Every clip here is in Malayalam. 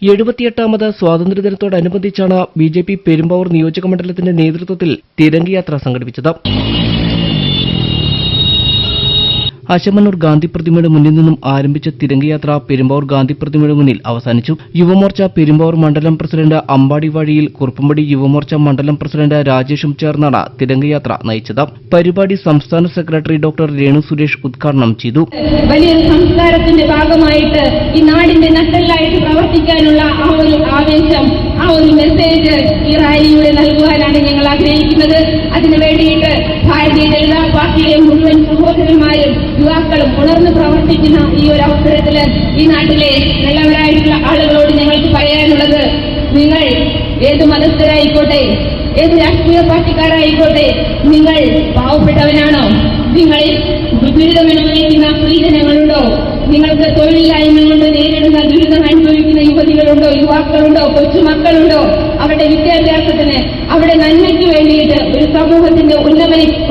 78ാമത് സ്വാതന്ത്ര്യദിനത്തോടനുബന്ധിച്ചാണ് ബിജെപി പെരുമ്പാവൂർ നിയോജകമണ്ഡലത്തിന്റെ നേതൃത്വത്തിൽ തിരംഗയാത്ര സംഘടിപ്പിച്ചത്. അശമന്നൂർ ഗാന്ധി പ്രതിമയുടെ മുന്നിൽ നിന്നും ആരംഭിച്ച തിരംഗയാത്ര പെരുമ്പാവൂർ ഗാന്ധി പ്രതിമയുടെ മുന്നിൽ അവസാനിച്ചു. യുവമോർച്ച പെരുമ്പാവൂർ മണ്ഡലം പ്രസിഡന്റ് അമ്പാടി വഴിയിൽ കുറുപ്പുംപടി യുവമോർച്ച മണ്ഡലം പ്രസിഡന്റ് രാജേഷും ചേർന്നാണ് തിരംഗയാത്ര നയിച്ചത്. പരിപാടി സംസ്ഥാന സെക്രട്ടറി ഡോക്ടർ രേണു സുരേഷ് ഉദ്ഘാടനം ചെയ്തു. വലിയൊരു സംസ്കാരത്തിന്റെ ഭാഗമായിട്ട് ഈ നാടിന്റെ നട്ടെല്ലായിട്ട് പ്രവർത്തിക്കാനുള്ള ആ ഒരു ആവേശം, ആ ഒരു മെസ്സേജ് ഈ റാലിയിലൂടെ നൽകുവാനാണ് ഞങ്ങൾ ആഗ്രഹിക്കുന്നത്. അതിനു വേണ്ടിയിട്ട് ഭാരതീയ ജനതാ പാർട്ടിയിലെ മുഴുവൻ സഹോദരന്മാരും യുവാക്കളും ഉണർന്ന് പ്രവർത്തിക്കുന്ന ഈ ഒരു അവസരത്തിൽ ഈ നാട്ടിലെ നല്ലവരായിട്ടുള്ള ആളുകളോട് ഞങ്ങൾക്ക് പറയാനുള്ളത്, നിങ്ങൾ ഏത് മതസ്ഥരായിക്കോട്ടെ, ഏത് രാഷ്ട്രീയ പാർട്ടിക്കാരായിക്കോട്ടെ, നിങ്ങൾ പാവപ്പെട്ടവനാണോ? നിങ്ങൾ ദുരിതമനുഭവിക്കുന്ന സ്ത്രീജനങ്ങളുണ്ടോ? നിങ്ങൾക്ക് തൊഴിലില്ലായ്മ കൊണ്ട് നേരിടുന്ന ദുരിതം അനുഭവിക്കുന്ന യുവതികളുണ്ടോ, യുവാക്കളുണ്ടോ, കൊച്ചുമക്കളുണ്ടോ? അവരുടെ വിദ്യാഭ്യാസത്തിന്, അവരുടെ നന്മയ്ക്ക് വേണ്ടിയിട്ട് ഒരു സമൂഹത്തിന്റെ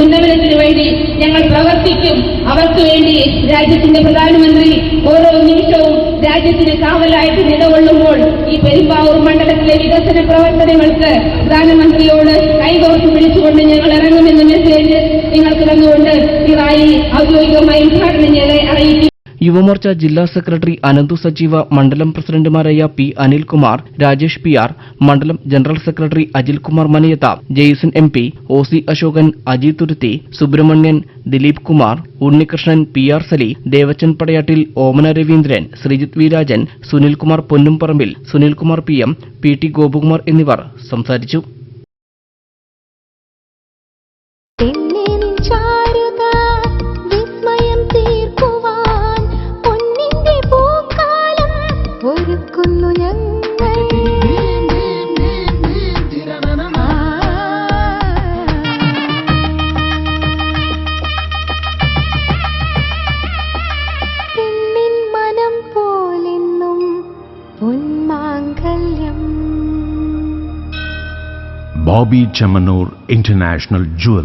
ഉന്നമനത്തിന് വേണ്ടി ഞങ്ങൾ പ്രവർത്തിക്കും. അവർക്ക് വേണ്ടി രാജ്യത്തിന്റെ പ്രധാനമന്ത്രി ഓരോ നിമിഷവും രാജ്യത്തിന് കാവലായിട്ട് നിലകൊള്ളുമ്പോൾ ഈ പെരുമ്പാവൂർ മണ്ഡലത്തിലെ വികസന പ്രവർത്തനങ്ങൾക്ക് പ്രധാനമന്ത്രിയോട് കൈകോർത്ത് പിടിച്ചുകൊണ്ട് ഞങ്ങൾ ഇറങ്ങുമെന്ന മെസ്സേജ് നിങ്ങൾക്ക് തന്നുകൊണ്ട് ഈ റാലി ഔദ്യോഗികമായി ഉദ്ഘാടനം ചെയ്ത് അറിയിക്കും. യുവമോർച്ച ജില്ലാ സെക്രട്ടറി അനന്തു സജീവ, മണ്ഡലം പ്രസിഡന്റുമാരായ P Anilkumar, Rajesh P R, മണ്ഡലം general secretary Ajilkumar Manayatha, Jaison MP, OC Ashokan, Ajith Thuruthy, Subramanian, Dileep Kumar, Unnikrishnan, PR Sali, Devachan Padayattil, Omana Raveendran, Sreejith V Rajan, Sunilkumar Ponnumparambil, Sunilkumar PM, PT Gopakumar എന്നിവർ സംസാരിച്ചു. Bobby Chamanur International Jeweler.